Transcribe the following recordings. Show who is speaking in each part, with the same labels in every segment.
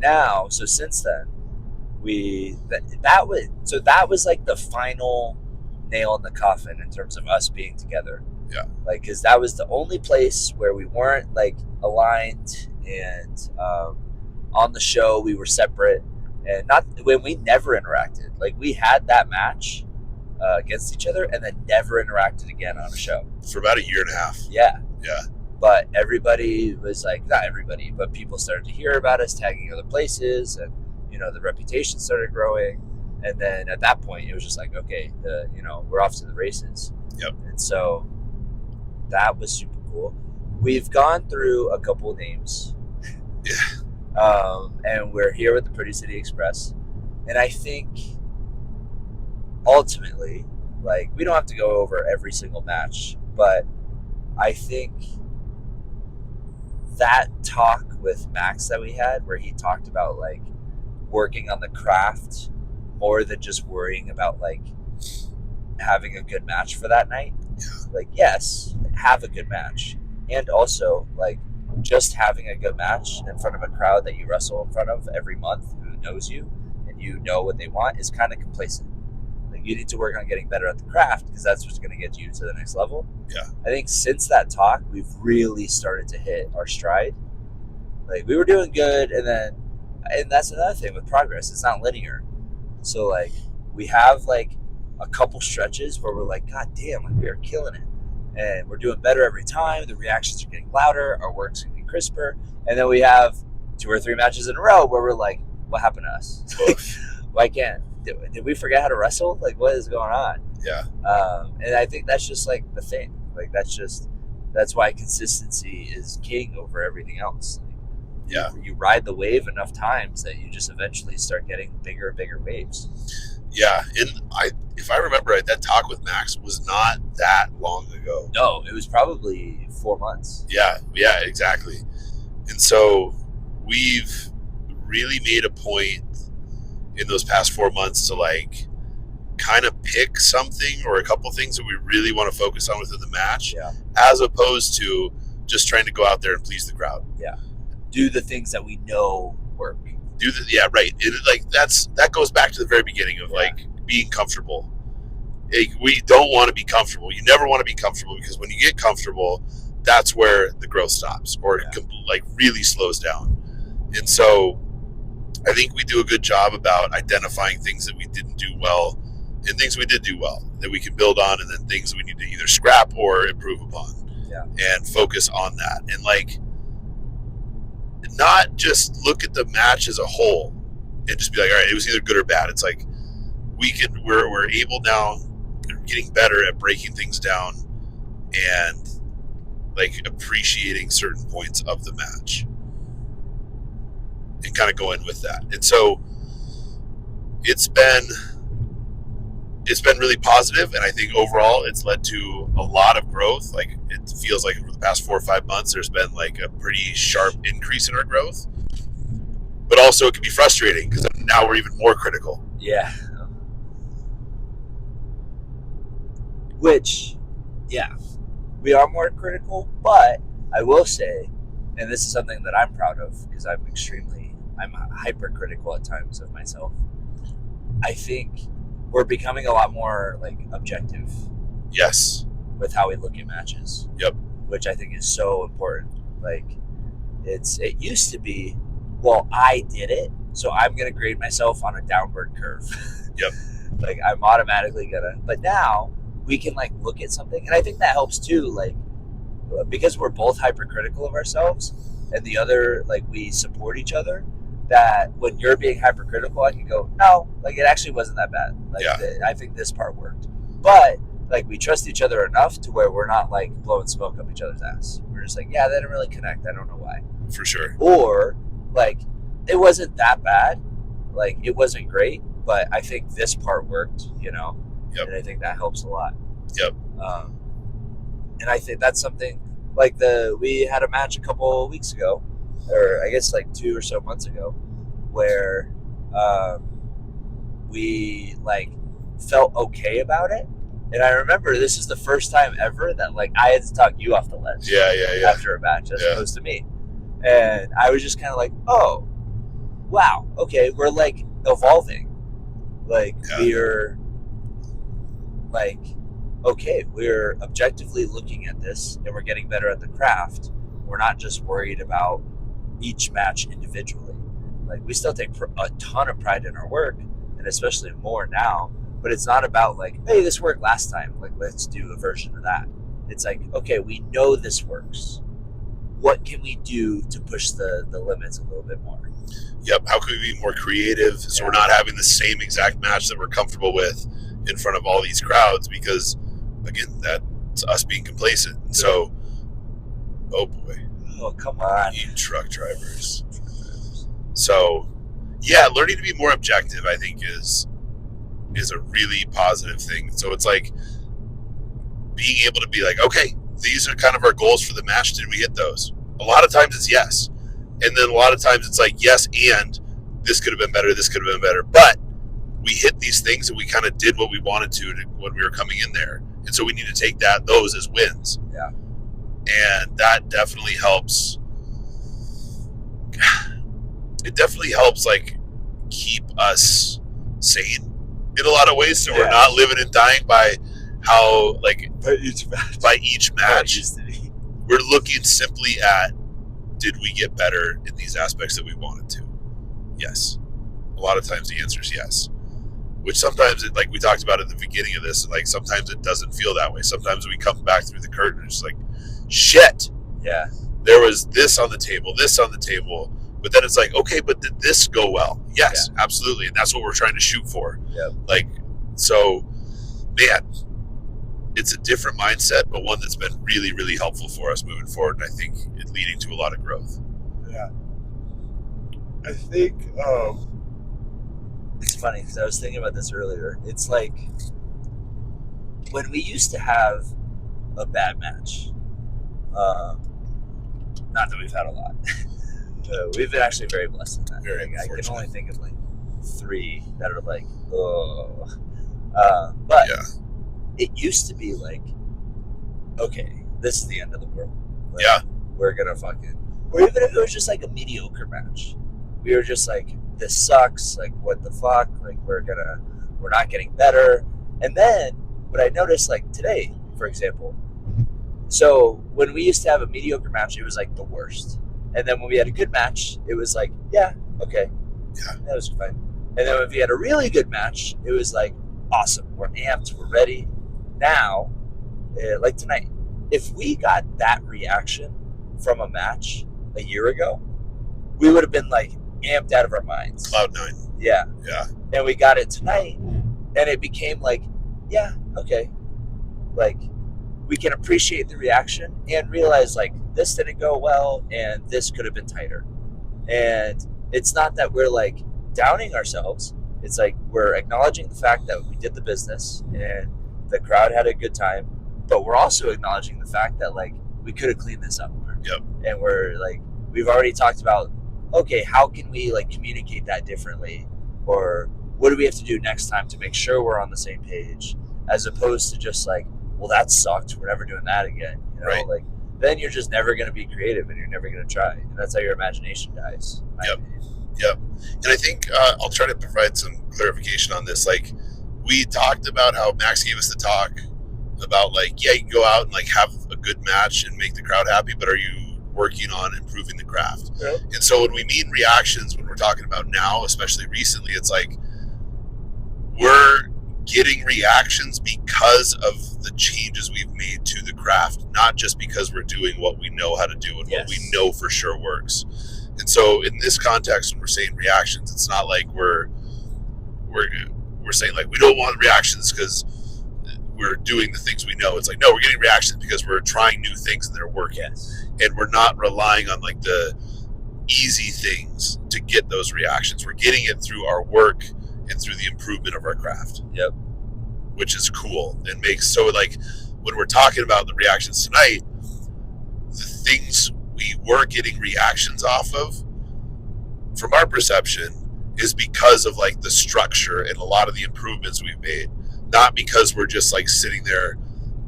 Speaker 1: now, so since then, that was like the final nail in the coffin in terms of us being together.
Speaker 2: Yeah.
Speaker 1: Like, because that was the only place where we weren't like aligned, and on the show we were separate, and not when we never interacted. Like, we had that match against each other, and then never interacted again on a show
Speaker 2: for about a year and a half.
Speaker 1: Yeah.
Speaker 2: Yeah.
Speaker 1: But everybody was like, not everybody, but people started to hear about us tagging other places, and the reputation started growing. And then at that point, it was just like, okay, we're off to the races.
Speaker 2: Yep.
Speaker 1: And so that was super cool. We've gone through a couple of names.
Speaker 2: Yeah.
Speaker 1: And we're here with the Pretty City Express. And I think ultimately, like, we don't have to go over every single match, but I think that talk with Max that we had, where he talked about like working on the craft more than just worrying about like having a good match for that night.
Speaker 2: Yeah.
Speaker 1: Like, yes, have a good match, and also like just having a good match in front of a crowd that you wrestle in front of every month who knows you and you know what they want is kind of complacent. Like, you need to work on getting better at the craft, because that's what's going to get you to the next level.
Speaker 2: Yeah.
Speaker 1: I think since that talk, we've really started to hit our stride. Like, we were doing good, and that's another thing with progress. It's not linear. So, like, we have, like, a couple stretches where we're like, God damn, like, we are killing it. And we're doing better every time. The reactions are getting louder. Our work's getting crisper. And then we have 2 or 3 matches in a row where we're like, what happened to us? Like, why can't? Did we forget how to wrestle? Like, what is going on?
Speaker 2: Yeah.
Speaker 1: And I think that's just, like, the thing. Like, that's why consistency is king over everything else. Like,
Speaker 2: yeah.
Speaker 1: You ride the wave enough times that you just eventually start getting bigger and bigger waves.
Speaker 2: Yeah. And if I remember right, that talk with Max was not that long ago.
Speaker 1: No, it was probably 4 months.
Speaker 2: Yeah. Yeah, exactly. And so we've really made a point in those past 4 months to like kind of pick something or a couple things that we really want to focus on within the match, as opposed to just trying to go out there and please the crowd.
Speaker 1: Yeah. Do the things that we know work.
Speaker 2: Right. That goes back to the very beginning of like being comfortable. We don't want to be comfortable. You never want to be comfortable, because when you get comfortable, that's where the growth stops, or it like really slows down. And so I think we do a good job about identifying things that we didn't do well and things we did do well that we can build on, and then things we need to either scrap or improve upon. And focus on that, and like not just look at the match as a whole and just be like, all right, it was either good or bad. It's like we're able now, getting better at breaking things down and like appreciating certain points of the match and kind of go in with that. And so it's been really positive, and I think overall it's led to a lot of growth. Like, it feels like over the past 4 or 5 months there's been like a pretty sharp increase in our growth, but also it can be frustrating because now we're even more critical.
Speaker 1: Yeah. Which, we are more critical, but I will say, and this is something that I'm proud of, because I'm hypercritical at times of myself, I think we're becoming a lot more like objective.
Speaker 2: Yes.
Speaker 1: With how we look at matches.
Speaker 2: Yep.
Speaker 1: Which I think is so important. Like, it used to be, well, I did it, so I'm gonna grade myself on a downward curve.
Speaker 2: Yep.
Speaker 1: Like, I'm automatically gonna, but now we can like look at something, and I think that helps too, like, because we're both hypercritical of ourselves, and the other, like, we support each other, that when you're being hypercritical, I can go, no, like, it actually wasn't that bad. Like, I think this part worked. But, like, we trust each other enough to where we're not, like, blowing smoke up each other's ass. We're just like, yeah, that didn't really connect. I don't know why.
Speaker 2: For sure.
Speaker 1: Or, like, it wasn't that bad. Like, it wasn't great, but I think this part worked, Yep. And I think that helps a lot.
Speaker 2: Yep.
Speaker 1: And I think that's something, like, we had a match a couple weeks ago, or I guess like 2 or so months ago, where we like felt okay about it. And I remember this is the first time ever that like I had to talk you off the ledge.
Speaker 2: Yeah.
Speaker 1: After a match, as opposed to me. And I was just kind of like, oh, wow, okay, we're like evolving. Like we're like, okay, we're objectively looking at this and we're getting better at the craft. We're not just worried about each match individually. Like we still take a ton of pride in our work, and especially more now. But it's not about like, hey, this worked last time. Like let's do a version of that. It's like, okay, we know this works. What can we do to push the limits a little bit more?
Speaker 2: Yep. How can we be more creative so we're not having the same exact match that we're comfortable with in front of all these crowds? Because again, that's us being complacent. And so, oh boy.
Speaker 1: Oh, come on.
Speaker 2: You truck drivers. So, yeah, learning to be more objective, I think, is a really positive thing. So it's like being able to be like, okay, these are kind of our goals for the match. Did we hit those? A lot of times it's yes. And then a lot of times it's like, yes, and this could have been better, this could have been better. But we hit these things and we kind of did what we wanted to when we were coming in there. And so we need to take those as wins.
Speaker 1: Yeah.
Speaker 2: And that definitely helps. It definitely helps like keep us sane in a lot of ways. So we're not living and dying by how like by each match. We're looking simply at, did we get better in these aspects that we wanted to? Yes. A lot of times the answer is yes. Which sometimes, like we talked about at the beginning of this, like sometimes it doesn't feel that way. Sometimes we come back through the curtain and it's like, shit.
Speaker 1: Yeah.
Speaker 2: There was this on the table. But then it's like, okay, but did this go well? Yes, absolutely. And that's what we're trying to shoot for.
Speaker 1: Yep.
Speaker 2: Like, so, man, it's a different mindset, but one that's been really, really helpful for us moving forward. And I think it's leading to a lot of growth.
Speaker 3: Yeah. I think
Speaker 1: it's funny because I was thinking about this earlier. It's like when we used to have a bad match, not that we've had a lot. We've been actually very blessed in that.
Speaker 2: Very
Speaker 1: I can only think of like 3 that are like, oh. But it used to be like, okay, this is the end of the world. Like, we're gonna fucking, or even if it was just like a mediocre match, we were just like, this sucks. Like, what the fuck? Like, we're not getting better. And then what I noticed, like today, for example. So when we used to have a mediocre match, it was like the worst. And then when we had a good match, it was like, yeah, okay.
Speaker 2: Yeah.
Speaker 1: That was fine. And then if we had a really good match, it was like, awesome. We're amped. We're ready. Now, like tonight, if we got that reaction from a match a year ago, we would have been like amped out of our minds.
Speaker 2: Cloud9.
Speaker 1: Yeah.
Speaker 2: Yeah.
Speaker 1: And we got it tonight, and it became like, yeah, okay. Like, we can appreciate the reaction and realize like this didn't go well and this could have been tighter. And it's not that we're like downing ourselves. It's like we're acknowledging the fact that we did the business and the crowd had a good time, but we're also acknowledging the fact that like we could have cleaned this up more.
Speaker 2: Yep.
Speaker 1: And we're like, we've already talked about, okay, how can we like communicate that differently? Or what do we have to do next time to make sure we're on the same page? As opposed to just like, well, that sucked. We're never doing that again. You know,
Speaker 2: right.
Speaker 1: Like then you're just never going to be creative and you're never going to try. And that's how your imagination dies.
Speaker 2: Yep. And I think I'll try to provide some clarification on this. Like we talked about how Max gave us the talk about like, yeah, you can go out and like have a good match and make the crowd happy, but are you working on improving the craft?
Speaker 3: Yep.
Speaker 2: And so when we mean reactions, when we're talking about now, especially recently, it's like we're getting reactions because of the changes we've made to the craft, not just because we're doing what we know how to do and what we know for sure works. And so in this context, when we're saying reactions, it's not like we're saying like we don't want reactions because we're doing the things we know. It's like, no, we're getting reactions because we're trying new things and they're working. And we're not relying on like the easy things to get those reactions. We're getting it through our work and through the improvement of our craft.
Speaker 1: Yep.
Speaker 2: Which is cool and makes so like when we're talking about the reactions tonight, the things we were getting reactions off of from our perception is because of like the structure and a lot of the improvements we've made, not because we're just like sitting there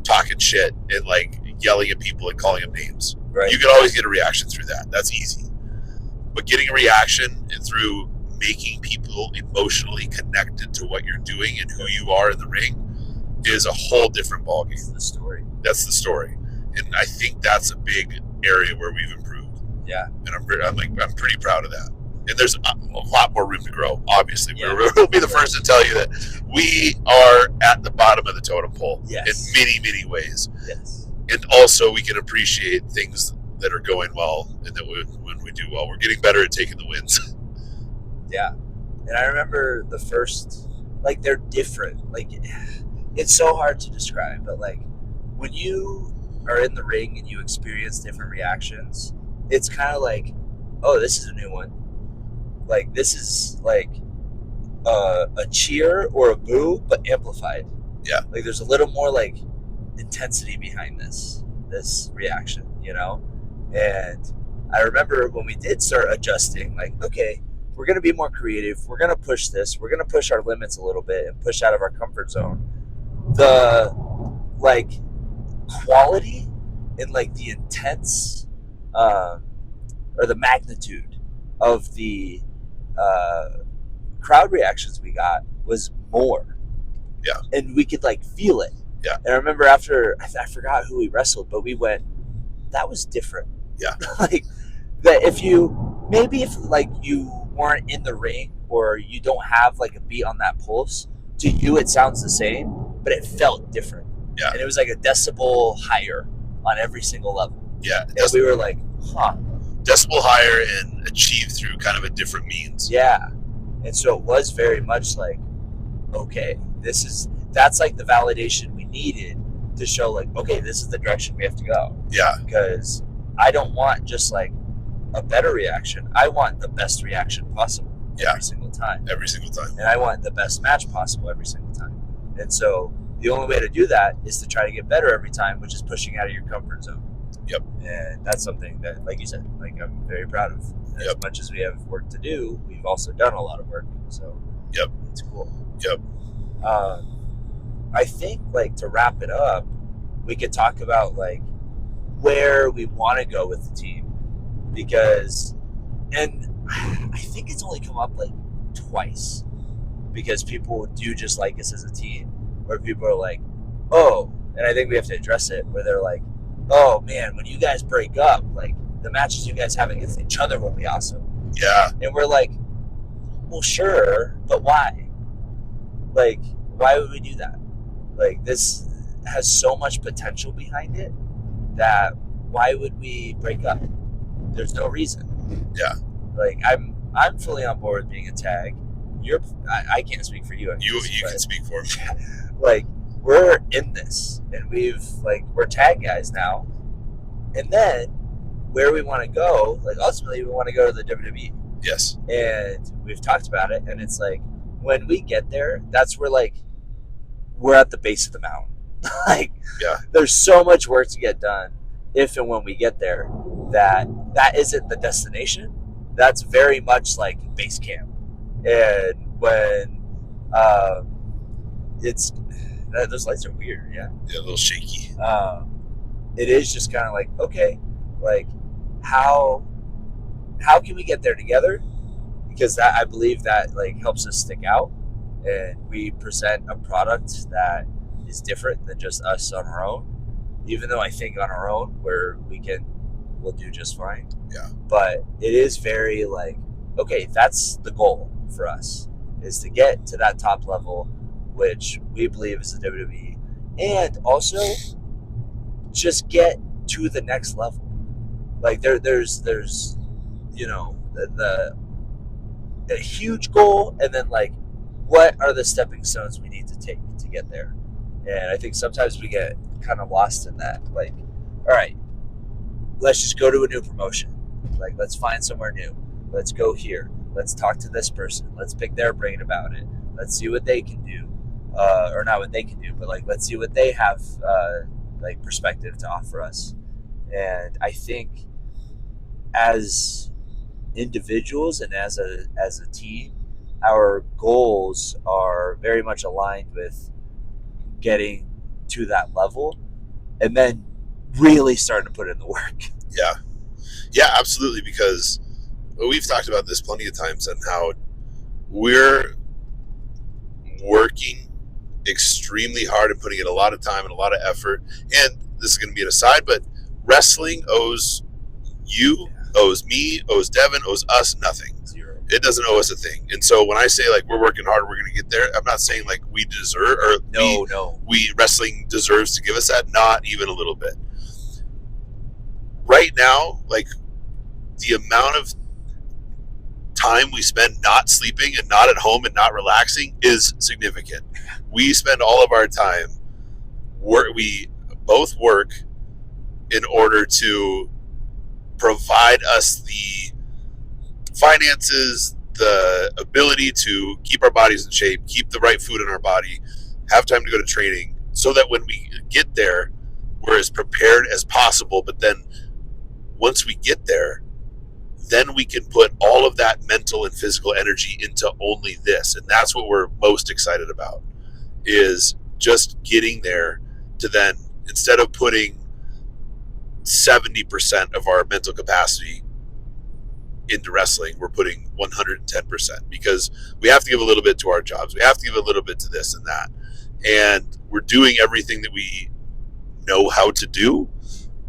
Speaker 2: talking shit and like yelling at people and calling them names.
Speaker 1: Right.
Speaker 2: You can always get a reaction through that. That's easy. But getting a reaction and through making people emotionally connected to what you're doing and who you are in the ring is a whole different ballgame.
Speaker 1: That's the story.
Speaker 2: That's the story, and I think that's a big area where we've improved.
Speaker 1: Yeah,
Speaker 2: and I'm pretty proud of that. And there's a lot more room to grow. Obviously,
Speaker 1: Yeah.
Speaker 2: we'll be the first to tell you that we are at the bottom of the totem pole
Speaker 1: Yes.
Speaker 2: in many, many ways.
Speaker 1: yes,
Speaker 2: And also, we can appreciate things that are going well, and that when we do well, we're getting better at taking the wins.
Speaker 1: yeah. And I remember the first, like, they're different. Like, it's so hard to describe, but like when you are in the ring and you experience different reactions, it's kind of like, oh, this is a new one. Like, this is like a cheer or a boo, but amplified.
Speaker 2: Yeah.
Speaker 1: Like, there's a little more like intensity behind this reaction, you know? And I remember when we did start adjusting, like, okay, we're going to be more creative. We're going to push this. We're going to push our limits a little bit and push out of our comfort zone. The like quality and like the intense or the magnitude of the crowd reactions we got was more.
Speaker 2: Yeah.
Speaker 1: And we could like feel it.
Speaker 2: Yeah.
Speaker 1: And I remember after, I forgot who we wrestled, but we went, that was different.
Speaker 2: Yeah.
Speaker 1: Like, that if like you weren't in the ring or you don't have like a beat on that pulse, to you it sounds the same, but it felt different.
Speaker 2: Yeah.
Speaker 1: And it was like a decibel higher on every single level.
Speaker 2: Yeah.
Speaker 1: And we were like, huh.
Speaker 2: Decibel higher and achieved through kind of a different means.
Speaker 1: Yeah. And so it was very much like, okay, that's like the validation we needed to show like, okay, this is the direction we have to go.
Speaker 2: Yeah.
Speaker 1: Because I don't want just like a better reaction. I want the best reaction possible every single time.
Speaker 2: Every single time.
Speaker 1: And I want the best match possible every single time. And so the only way to do that is to try to get better every time, which is pushing out of your comfort zone.
Speaker 2: Yep.
Speaker 1: And that's something that, like you said, like I'm very proud of. As
Speaker 2: Yep.
Speaker 1: much as we have work to do, we've also done a lot of work. So
Speaker 2: Yep.
Speaker 1: it's cool.
Speaker 2: Yep.
Speaker 1: I think like to wrap it up, we could talk about like where we want to go with the team, because, and I think it's only come up like twice, because people do just like us as a team, where people are like, oh, and I think we have to address it, where they're like, oh man, when you guys break up, like the matches you guys have against each other will be awesome.
Speaker 2: Yeah.
Speaker 1: And we're like, well, sure, but why? Like, why would we do that? Like, this has so much potential behind it that why would we break up? There's no reason.
Speaker 2: Yeah.
Speaker 1: Like, I'm fully on board with being a tag. I can't speak for you.
Speaker 2: You can speak for me.
Speaker 1: Like, we're in this, and we're tag guys now. And then where we want to go, like ultimately we want to go to the WWE.
Speaker 2: Yes.
Speaker 1: And we've talked about it, and it's like when we get there, that's where like we're at the base of the mountain. Like,
Speaker 2: yeah,
Speaker 1: there's so much work to get done if and when we get there, that isn't the destination. That's very much like base camp. And when it's those lights are weird, yeah,
Speaker 2: a little shaky.
Speaker 1: It is just kind of like, okay, like how can we get there together? Because that, I believe that like helps us stick out, and we present a product that is different than just us on our own. Even though I think on our own we'll do just fine.
Speaker 2: Yeah.
Speaker 1: But it is very like, okay, that's the goal for us, is to get to that top level, which we believe is the WWE, and also just get to the next level. Like there's you know the huge goal, and then like what are the stepping stones we need to take to get there. And I think sometimes we get kind of lost in that. Like, all right, let's just go to a new promotion. Like, let's find somewhere new. Let's go here. Let's talk to this person. Let's pick their brain about it. Let's see what they can do. Or not what they can do, but like, let's see what they have like perspective to offer us. And I think as individuals and as a team, our goals are very much aligned with getting to that level, and then really starting to put in the work.
Speaker 2: Yeah, absolutely. Because we've talked about this plenty of times and how we're working extremely hard and putting in a lot of time and a lot of effort. And this is going to be an aside, but wrestling owes you, owes me, owes Devin, owes us nothing.
Speaker 1: Zero.
Speaker 2: It doesn't owe us a thing. And so when I say like we're working hard, we're going to get there, I'm not saying like we deserve or we wrestling deserves to give us that. Not even a little bit. Right now, like the amount of time we spend not sleeping and not at home and not relaxing is significant. We spend all of our time we both work in order to provide us the finances, the ability to keep our bodies in shape, keep the right food in our body, have time to go to training, so that when we get there, we're as prepared as possible. But then once we get there, then we can put all of that mental and physical energy into only this. And that's what we're most excited about, is just getting there to then, instead of putting 70% of our mental capacity into wrestling, we're putting 110%, because we have to give a little bit to our jobs. We have to give a little bit to this and that. And we're doing everything that we know how to do.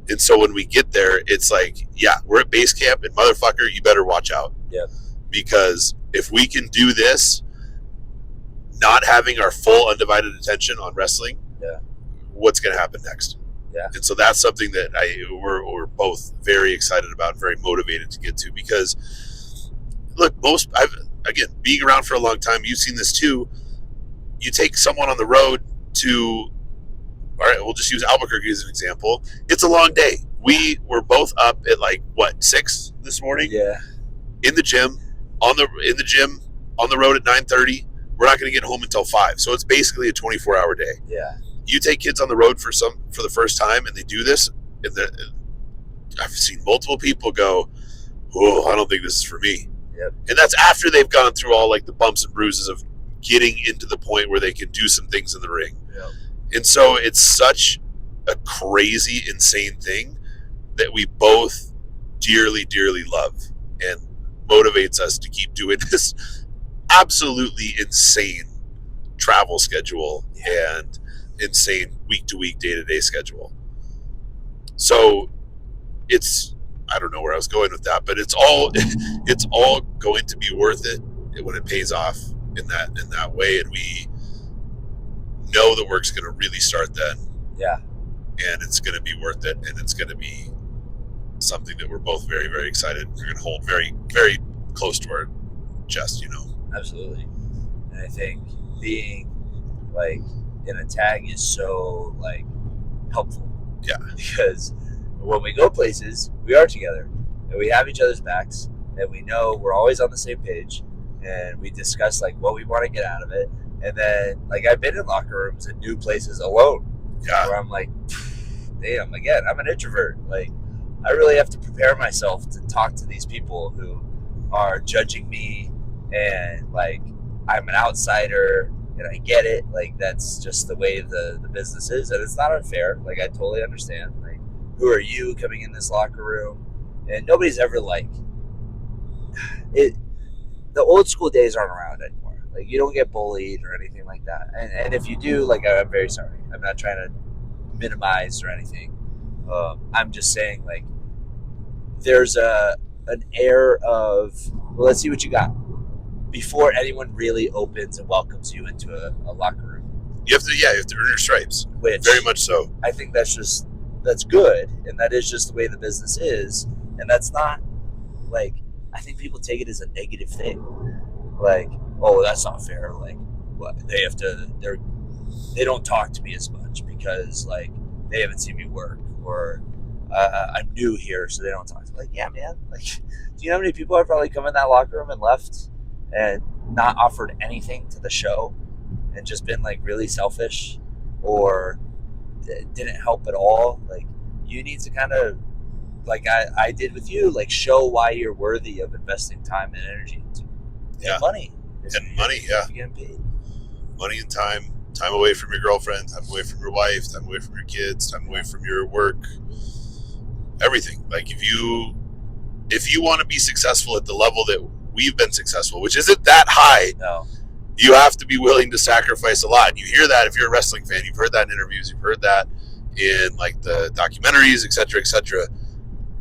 Speaker 2: And so when we get there, it's like, yeah, we're at base camp, and motherfucker, you better watch out.
Speaker 1: Yeah.
Speaker 2: Because if we can do this, not having our full undivided attention on wrestling, what's going to happen next?
Speaker 1: Yeah.
Speaker 2: And so that's something that we're both very excited about, very motivated to get to, because look, again, being around for a long time, you've seen this too. You take someone on the road to, all right, we'll just use Albuquerque as an example. It's a long day. We were both up at 6 this morning?
Speaker 1: Yeah.
Speaker 2: In the gym, on the road at 9:30. We're not going to get home until 5. So it's basically a 24-hour day.
Speaker 1: Yeah.
Speaker 2: You take kids on the road for the first time, and they do this, and I've seen multiple people go, "Oh, I don't think this is for me."
Speaker 1: Yep.
Speaker 2: And that's after they've gone through all the bumps and bruises of getting into the point where they can do some things in the ring.
Speaker 1: Yep.
Speaker 2: And so it's such a crazy, insane thing that we both dearly, dearly love, and motivates us to keep doing this absolutely insane travel schedule and insane week-to-week, day-to-day schedule. So I don't know where I was going with that, but it's all going to be worth it when it pays off in that way, and we know the work's going to really start then.
Speaker 1: Yeah.
Speaker 2: And it's going to be worth it, and it's going to be something that we're both very, very excited. We're going to hold very, very close to our chest,
Speaker 1: Absolutely. And I think being in a tag is so helpful.
Speaker 2: Yeah.
Speaker 1: Because when we go places, we are together, and we have each other's backs, and we know we're always on the same page, and we discuss what we want to get out of it. And then I've been in locker rooms in new places alone.
Speaker 2: Yeah.
Speaker 1: Where I'm damn, again, I'm an introvert. I really have to prepare myself to talk to these people who are judging me, and I'm an outsider, and I get it. That's just the way the business is, and it's not unfair. I totally understand. Who are you coming in this locker room? And nobody's ever it. The old school days aren't around anymore. You don't get bullied or anything like that. And if you do, I'm very sorry. I'm not trying to minimize or anything. I'm just saying there's an air of, well, let's see what you got, before anyone really opens and welcomes you into a locker room.
Speaker 2: You have to earn your stripes.
Speaker 1: Which,
Speaker 2: very much so.
Speaker 1: I think that's good, and that is just the way the business is, and that's not I think people take it as a negative thing. Oh, that's not fair. What, they don't talk to me as much because they haven't seen me work, or I'm new here, so they don't talk to me. Yeah, man. Do you know how many people have probably come in that locker room and left and not offered anything to the show, and just been really selfish, or didn't help at all? You need to kind of, I did with you, show why you're worthy of investing time and energy into.
Speaker 2: Yeah.
Speaker 1: Money.
Speaker 2: Money, yeah.
Speaker 1: You're getting paid.
Speaker 2: Money and time away from your girlfriend, time away from your wife, time away from your kids, time away from your work, everything. if you want to be successful at the level that we've been successful, which isn't that high,
Speaker 1: No.
Speaker 2: you have to be willing to sacrifice a lot. And you hear that if you're a wrestling fan. You've heard that in interviews. You've heard that in like the documentaries, et cetera, et cetera.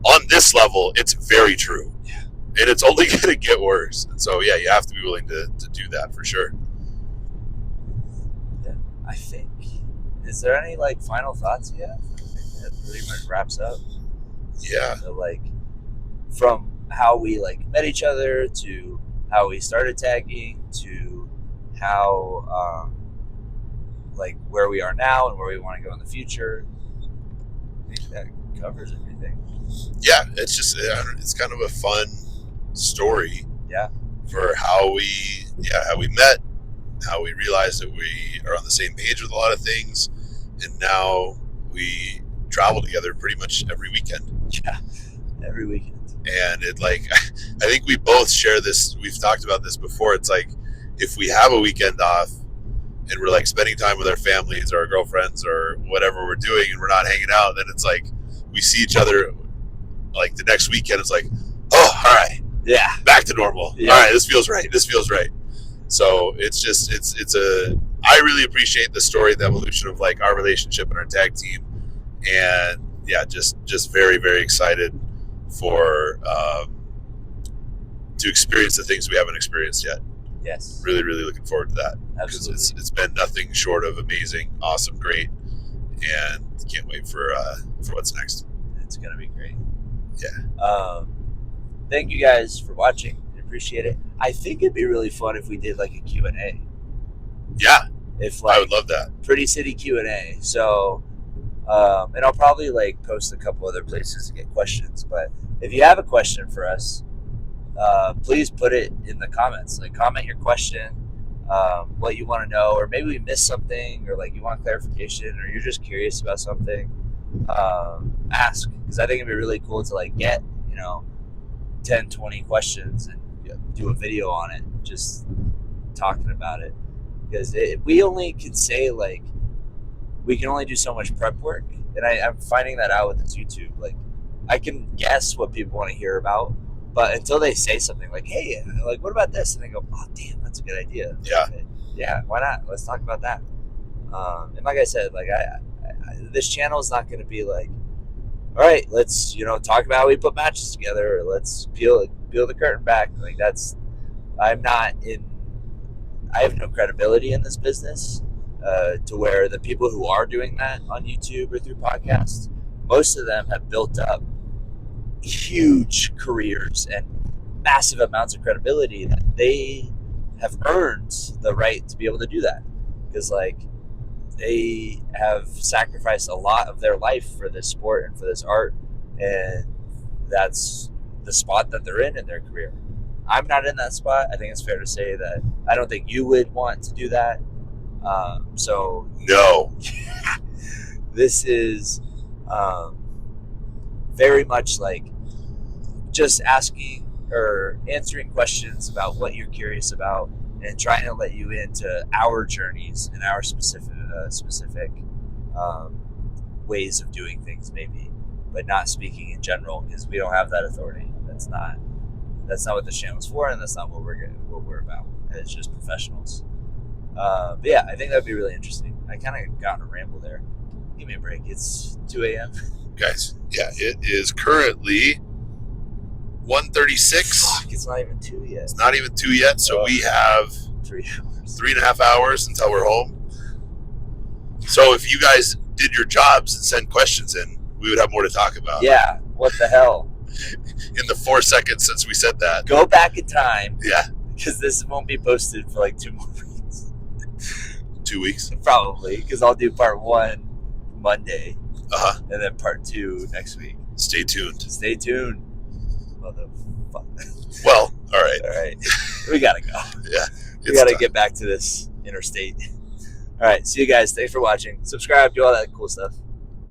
Speaker 2: On this level, it's very true.
Speaker 1: Yeah.
Speaker 2: And it's only going to get worse. And so, yeah, you have to be willing to do that for sure.
Speaker 1: Yeah, I think. Is there any like final thoughts you have? I think that pretty much wraps up.
Speaker 2: Yeah.
Speaker 1: So, like, from how we like met each other to how we started tagging to how like where we are now and where we want to go in the future. I think that covers everything.
Speaker 2: Yeah, it's just, it's kind of a fun story.
Speaker 1: Yeah.
Speaker 2: For how we met, how we realized that we are on the same page with a lot of things, and now we travel together pretty much every weekend.
Speaker 1: Yeah, every weekend.
Speaker 2: And it like, I think we both share this. We've talked about this before. It's like, if we have a weekend off and we're like spending time with our families or our girlfriends or whatever we're doing, and we're not hanging out, then it's like we see each other like the next weekend. It's like, oh, all right,
Speaker 1: Yeah.
Speaker 2: back to normal.
Speaker 1: Yeah.
Speaker 2: All right, this feels right. So it's just, I really appreciate the story, the evolution of like our relationship and our tag team. And yeah, just very, very excited for, to experience the things we haven't experienced yet.
Speaker 1: Yes.
Speaker 2: Really, really looking forward to that. Because
Speaker 1: Absolutely.
Speaker 2: it's been nothing short of amazing, awesome, great. And can't wait for what's next.
Speaker 1: It's gonna be great.
Speaker 2: Yeah.
Speaker 1: Thank you guys for watching. I appreciate it. I think it'd be really fun if we did like a Q&A.
Speaker 2: Yeah,
Speaker 1: If
Speaker 2: I
Speaker 1: like
Speaker 2: would love that.
Speaker 1: Pretty City Q&A. So, and I'll probably like post a couple other places to get questions. But if you have a question for us, please put it in the comments. Like, comment your question, what you want to know, or maybe we missed something, or like you want clarification, or you're just curious about something. Ask, because I think it'd be really cool to like get 10, 20 questions and do a video on it, just talking about it. Because we only can say like we can only do so much prep work, and I'm finding that out with this YouTube. Like, I can guess what people want to hear about, but until they say something like, "Hey, like, what about this?" and they go, "Oh, damn, that's a good idea."
Speaker 2: Yeah.
Speaker 1: Yeah, why not? Let's talk about that. And like I said, like I this channel is not going to be like, all right, let's talk about how we put matches together, or let's peel the curtain back. Like, that's, I have no credibility in this business to where the people who are doing that on YouTube or through podcasts, most of them have built up huge careers and massive amounts of credibility that they have earned the right to be able to do that, because like they have sacrificed a lot of their life for this sport and for this art, and that's the spot that they're in their career. I'm not in that spot. I think it's fair to say that I don't think you would want to do that. So
Speaker 2: No.
Speaker 1: this is very much like just asking or answering questions about what you're curious about, and trying to let you into our journeys and our specific ways of doing things, maybe, but not speaking in general, because we don't have that authority. That's not what the channel's for, and that's not what we're about. It's just professionals. But yeah, I think that'd be really interesting. I kind of got in a ramble there. Give me a break. It's 2 a.m.
Speaker 2: Guys, yeah, it is currently 1:36.
Speaker 1: Fuck, it's not even 2 yet.
Speaker 2: It's not even 2 yet, so we have
Speaker 1: 3 hours.
Speaker 2: 3.5 hours until we're home. So if you guys did your jobs and send questions in, we would have more to talk about.
Speaker 1: Yeah, what the hell?
Speaker 2: In the 4 seconds since we said that.
Speaker 1: Go back in time,
Speaker 2: Yeah,
Speaker 1: because this won't be posted for like 2 more weeks.
Speaker 2: 2 weeks.
Speaker 1: Probably, because I'll do part 1 Monday,
Speaker 2: Uh-huh.
Speaker 1: and then part 2 next week.
Speaker 2: Stay tuned.
Speaker 1: Stay tuned, motherfucker.
Speaker 2: Well, all right.
Speaker 1: All right, we gotta go.
Speaker 2: Yeah.
Speaker 1: We gotta get back to this interstate. All right, see you guys. Thanks for watching. Subscribe, do all that cool stuff.